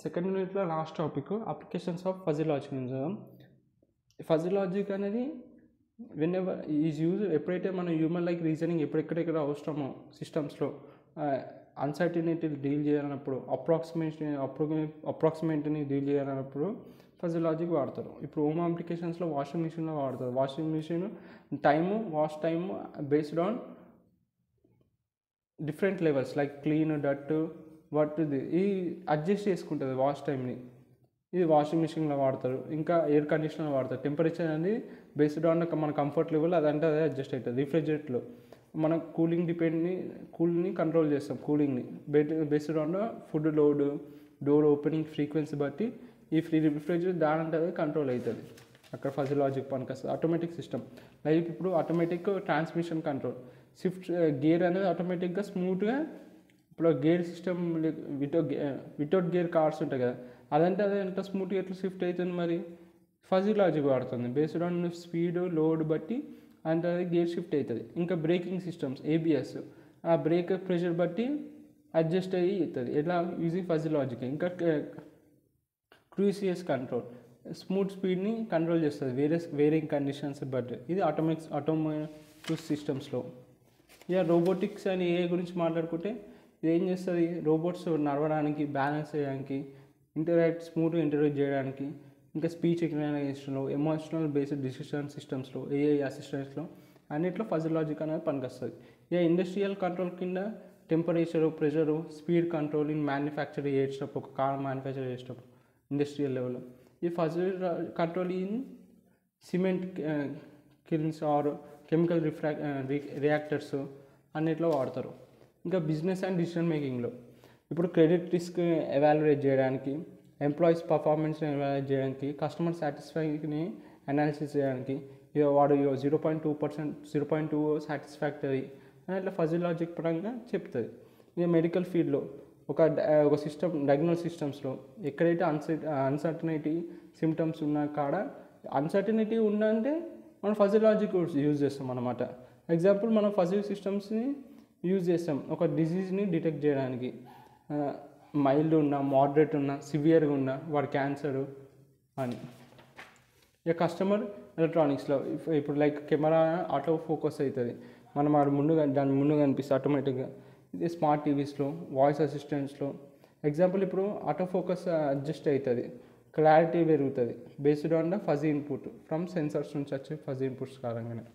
Second యూనిట్లో last topic applications of fuzzy logic చూద్దాం. Fuzzy logic అనేది వెన్ ఎవర్ ఈజ్ యూజ్ ఎప్పుడైతే మన హ్యూమన్ లైక్ రీజనింగ్ ఎక్కడెక్కడ అవసరమో సిస్టమ్స్లో అన్సర్టినిటీ డీల్ చేయాలన్నప్పుడు అప్రాక్సిమేట్ని డీల్ చేయాలన్నప్పుడు ఫజీ లాజిక్ వాడతారు. ఇప్పుడు హోమ్ అప్లికేషన్స్లో వాషింగ్ మిషన్లో వాడతారు. Washing machine wash time based on different levels like clean డట్ ఇది అడ్జస్ట్ చేసుకుంటుంది వాష్ టైంని. ఇది వాషింగ్ మిషన్లో వాడతారు. ఇంకా ఎయిర్ కండిషనర్ వాడతారు. టెంపరేచర్ అనేది బేస్డ్ ఆన్ మన కంఫర్ట్ లెవెల్ అదంటే అదే అడ్జస్ట్ అవుతుంది. రిఫ్రిజిరేటర్లో మనం కూల్ని కంట్రోల్ చేస్తాం. కూలింగ్ని based on food load, door opening frequency బట్టి ఈ రిఫ్రిజిరేటర్ దానంటే అదే కంట్రోల్ అవుతుంది. అక్కడ ఫజీ లాజిక్ పనికి వస్తుంది. ఆటోమేటిక్ సిస్టమ్ లైక్ ఇప్పుడు automatic transmission control, shift gear అనేది ఆటోమేటిక్గా స్మూత్గా. ఇప్పుడు gear system without gear cars ఉంటాయి కదా, అదంటే అదే ఎంత స్మూత్గా ఎట్లా షిఫ్ట్ అవుతుంది. మరి ఫజీ లాజిక్ వాడుతుంది. బేస్డ్ ఆన్ స్పీడ్ లోడ్ బట్టి అంటే అది గేర్ షిఫ్ట్ అవుతుంది. ఇంకా బ్రేకింగ్ సిస్టమ్స్ ఏబిఎస్ ఆ బ్రేక్ ప్రెషర్ బట్టి అడ్జస్ట్ అయ్యి అవుతుంది. ఎట్లా యూజింగ్ ఫజీ లాజిక్. ఇంకా క్రూసియస్ కంట్రోల్ స్మూత్ స్పీడ్ని కంట్రోల్ చేస్తుంది వేరింగ్ కండిషన్స్ బట్టి. ఇది ఆటోమేటిక్ సిస్టమ్స్లో. ఇక రోబోటిక్స్ అని ఏ గురించి మాట్లాడుకుంటే ఇది ఏం చేస్తుంది, రోబోట్స్ నడవడానికి, బ్యాలెన్స్ చేయడానికి, స్మూత్గా ఇంటరాక్ట్ చేయడానికి, ఇంకా స్పీచ్ ఎక్స్ప్లెనేషన్లో, ఎమోషనల్ బేస్డ్ డిసిషన్ సిస్టమ్స్లో, ఏఐ అసిస్టెంట్స్లో అన్నిట్లో ఫజీ లాజిక్ అనేది పనికొస్తుంది. ఇక ఇండస్ట్రియల్ కంట్రోల్ కింద temperature, pressure, speed control in manufacture చేసేటప్పుడు, ఒక కార్ మ్యానుఫ్యాక్చర్ చేసేటప్పుడు ఇండస్ట్రియల్ లెవెల్లో. ఈ fuzzy control in cement kilns or chemical reactors అన్నిట్లో వాడతారు. ఇంకా బిజినెస్ అండ్ డిసిషన్ మేకింగ్లో ఇప్పుడు క్రెడిట్ రిస్క్ ఎవాల్యుయేట్ చేయడానికి, ఎంప్లాయీస్ పర్ఫార్మెన్స్ని ఎవాల్యుయేట్ చేయడానికి, కస్టమర్ సాటిస్ఫైని అనాలిసిస్ చేయడానికి, వాడు 0.2 సాటిస్ఫాక్టరీ అని ఇట్లా ఫజీ లాజిక్ పరంగా చెప్తుంది. ఇక మెడికల్ ఫీల్డ్లో ఒక సిస్టమ్ డయాగ్నోస్ సిస్టమ్స్లో ఎక్కడైతే అన్సర్టనిటీ సిమ్టమ్స్ ఉన్న కాడ అన్సర్టనిటీ ఉందంటే మనం ఫజీ లాజిక్ యూజ్ చేస్తాం అన్నమాట. ఎగ్జాంపుల్ మనం ఫజీ సిస్టమ్స్ని యూజ్ చేస్తాం ఒక డిసీజ్ని డిటెక్ట్ చేయడానికి. మైల్డ్ ఉన్నా, మోడరేట్ ఉన్నా, సివియర్గా ఉన్నా, వాడు క్యాన్సరు అని. ఇక కస్టమర్ ఎలక్ట్రానిక్స్లో ఇప్పుడు లైక్ కెమెరా ఆటో ఫోకస్ అవుతుంది, మనం దాని ముందు కనిపిస్తుంది ఆటోమేటిక్గా. ఇది స్మార్ట్ టీవీస్లో, వాయిస్ అసిస్టెంట్స్లో. ఎగ్జాంపుల్ ఇప్పుడు ఆటో ఫోకస్ అడ్జస్ట్ అవుతుంది, క్లారిటీ పెరుగుతుంది based on the fuzzy input from sensors నుంచి వచ్చే ఫజీ ఇన్పుట్స్ కారణంగానే.